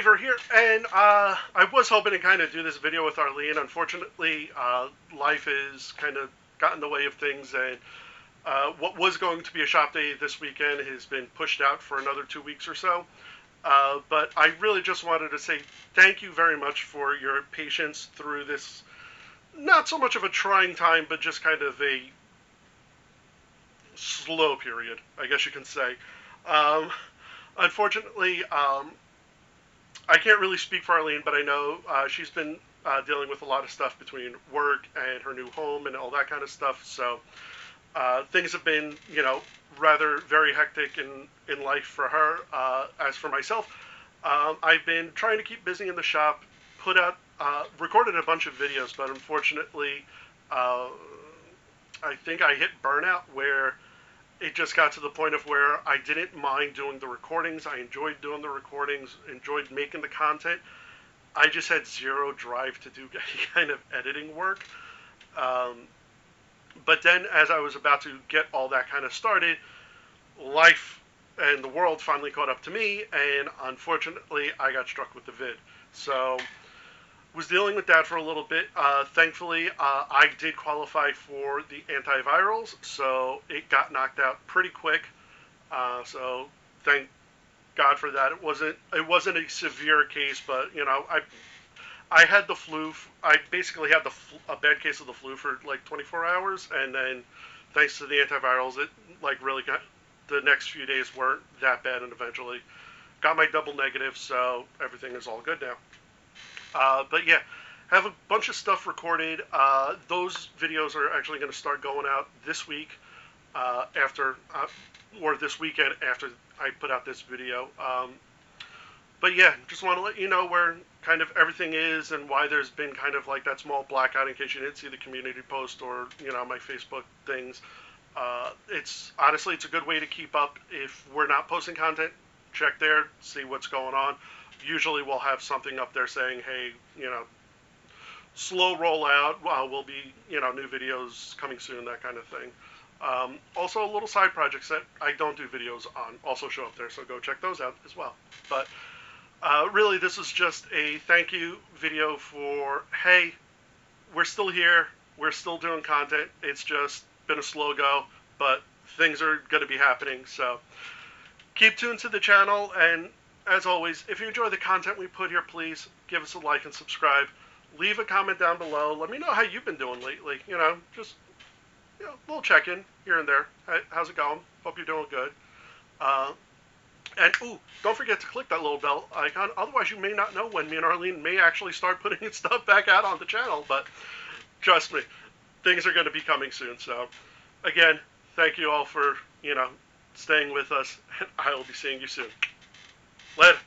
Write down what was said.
Raver here, and I was hoping to kind of do this video with Arlene. Unfortunately, life is kind of got in the way of things, and what was going to be a shop day this weekend has been pushed out for another 2 weeks or so. But I really just wanted to say thank you very much for your patience through this, not so much of a trying time, but just kind of a slow period, I guess you can say. Um, Unfortunately, I can't really speak for Arlene, but I know she's been dealing with a lot of stuff between work and her new home and all that kind of stuff. So things have been, rather very hectic in life for her. As for myself, I've been trying to keep busy in the shop, recorded a bunch of videos, but unfortunately, I think I hit burnout where it just got to the point of where I didn't mind doing the recordings. I enjoyed doing the recordings, enjoyed making the content. I just had zero drive to do any kind of editing work. Um, but then, as I was about to get all that kind of started, life and the world finally caught up to me, and unfortunately, I got struck with the vid. So, was dealing with that for a little bit. Thankfully, I did qualify for the antivirals, so it got knocked out pretty quick. So thank God for that. It wasn't a severe case, but I had the flu. I basically had a bad case of the flu for like 24 hours, and then thanks to the antivirals, it like really got the next few days weren't that bad, and eventually got my double negative, so everything is all good now. But yeah, have a bunch of stuff recorded. Those videos are actually going to start going out this week, or this weekend after I put out this video. But yeah, just want to let you know where kind of everything is and why there's been kind of like that small blackout in case you didn't see the community post or my Facebook things. It's honestly it's a good way to keep up. If we're not posting content, check there, see what's going on. Usually we'll have something up there saying, hey, slow rollout. We'll be, new videos coming soon, that kind of thing. Also, little side projects that I don't do videos on also show up there, so go check those out as well. But really, this is just a thank you video for, hey, we're still here. We're still doing content. It's just been a slow go, but things are going to be happening. So keep tuned to the channel, and as always, if you enjoy the content we put here, please give us a like and subscribe. Leave a comment down below. Let me know how you've been doing lately. Just a little check-in here and there. How's it going? Hope you're doing good. And don't forget to click that little bell icon. Otherwise, you may not know when me and Arlene may actually start putting stuff back out on the channel. But trust me, things are going to be coming soon. So, again, thank you all for staying with us, and I will be seeing you soon. Later.